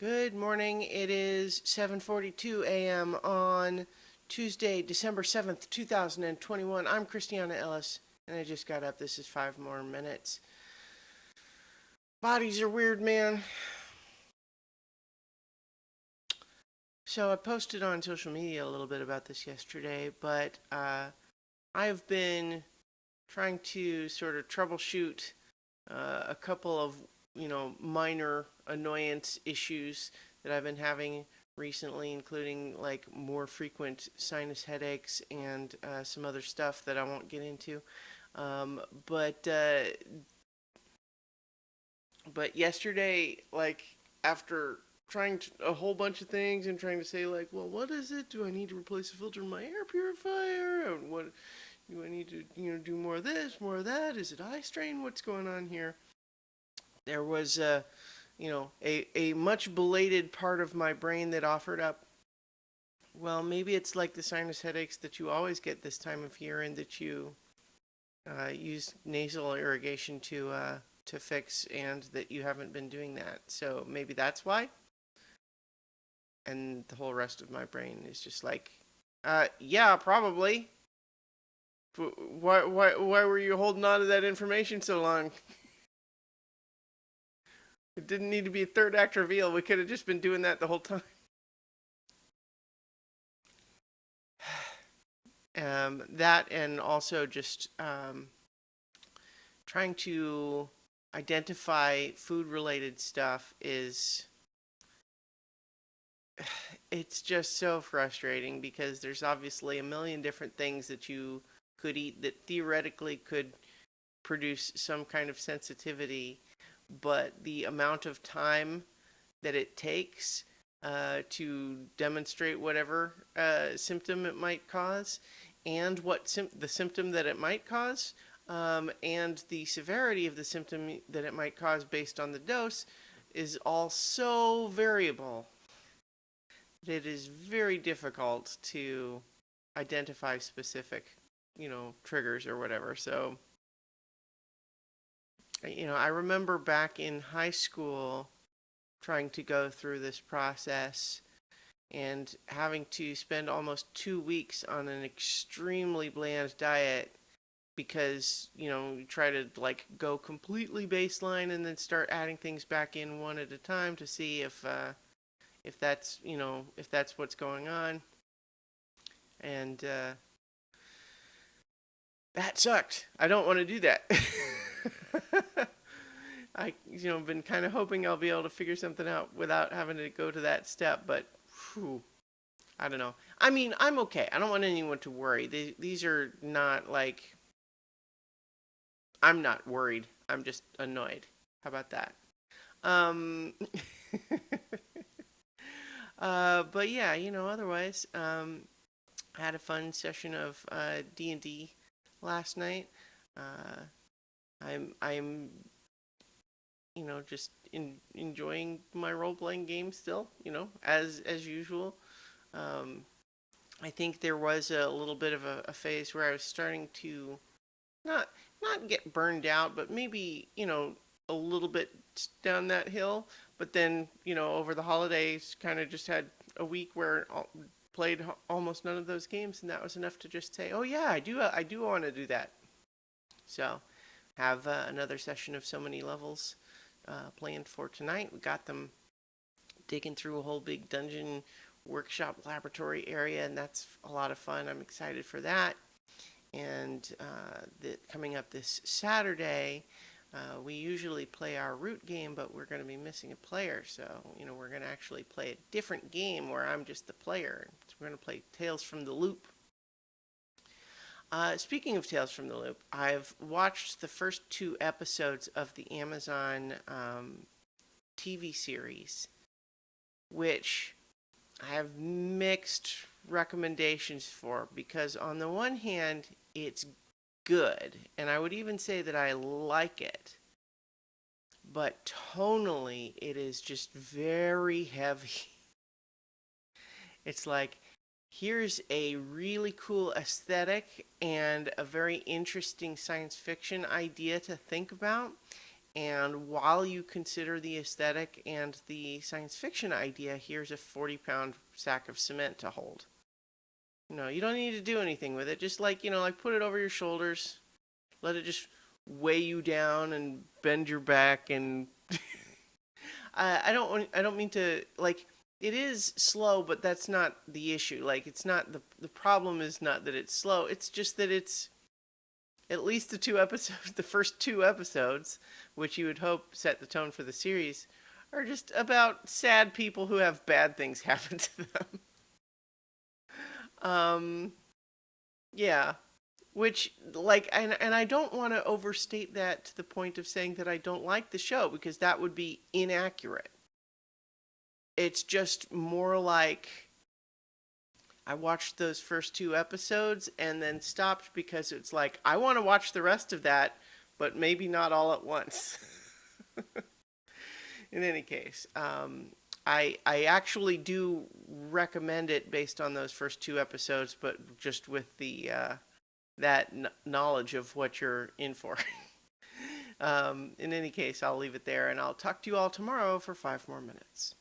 Good morning. It is 7:42 a.m. on Tuesday, December 7th, 2021. I'm Christiana Ellis, and I just got up. This is 5 more minutes. Bodies are weird, man. So I posted on social media a little bit about this yesterday, but I've been trying to sort of troubleshoot a couple of, minor annoyance issues that I've been having recently, including like more frequent sinus headaches and some other stuff that I won't get into. Um, but uh, but yesterday, like after trying a whole bunch of things and trying to say like, well, what is it? Do I need to replace the filter in my air purifier? And what do I need to do more of this, more of that? Is it eye strain? What's going on here? There was a much belated part of my brain that offered up, well, maybe it's like the sinus headaches that you always get this time of year and that you use nasal irrigation to fix, and that you haven't been doing that. So maybe that's why. And the whole rest of my brain is just like, yeah, probably. Why were you holding on to that information so long? It didn't need to be a third act reveal. We could have just been doing that the whole time. That and also just trying to identify food related stuff is, it's just so frustrating because there's obviously a million different things that you could eat that theoretically could produce some kind of sensitivity, but the amount of time that it takes to demonstrate whatever symptom it might cause, and the symptom that it might cause, and the severity of the symptom that it might cause based on the dose is all so variable that it is very difficult to identify specific, triggers or whatever. So, I remember back in high school trying to go through this process and having to spend almost 2 weeks on an extremely bland diet because, you try to like go completely baseline and then start adding things back in one at a time to see if that's, if that's what's going on. And that sucked. I don't want to do that. I, been kind of hoping I'll be able to figure something out without having to go to that step, but whew, I don't know. I mean, I'm okay. I don't want anyone to worry. These are not like, I'm not worried. I'm just annoyed. How about that? Um, but yeah, otherwise, I had a fun session of D&D last night. Uh, I'm just enjoying my role playing game still, as usual. Um, I think there was a little bit of a phase where I was starting to not not get burned out, but maybe a little bit down that hill. But then over the holidays, kind of just had a week where I played almost none of those games, and that was enough to just say, oh yeah, I do want to do that. So have another session of so many levels planned for tonight. We got them digging through a whole big dungeon workshop laboratory area, and that's a lot of fun. I'm excited for that. And coming up this Saturday, we usually play our root game, but we're going to be missing a player. So, we're going to actually play a different game where I'm just the player. So we're going to play Tales from the Loop. Speaking of Tales from the Loop, I've watched the first 2 episodes of the Amazon TV series, which I have mixed recommendations for, because on the one hand, it's good, and I would even say that I like it, but tonally, it is just very heavy. It's like, here's a really cool aesthetic and a very interesting science fiction idea to think about, And while you consider the aesthetic and the science fiction idea, here's a 40-pound sack of cement to hold. You don't need to do anything with it. Just like put it over your shoulders, let it just weigh you down and bend your back. And I don't mean to like. It is slow, but that's not the issue. Like, it's not the problem is not that it's slow. It's just that it's at least the two episodes, the first two episodes, which you would hope set the tone for the series, are just about sad people who have bad things happen to them. Um, yeah, which and I don't want to overstate that to the point of saying that I don't like the show, because that would be inaccurate. It's just more like I watched those first two episodes and then stopped because it's like I want to watch the rest of that, but maybe not all at once. In any case, I actually do recommend it based on those first two episodes, but just with the knowledge of what you're in for. In any case, I'll leave it there, and I'll talk to you all tomorrow for 5 more minutes.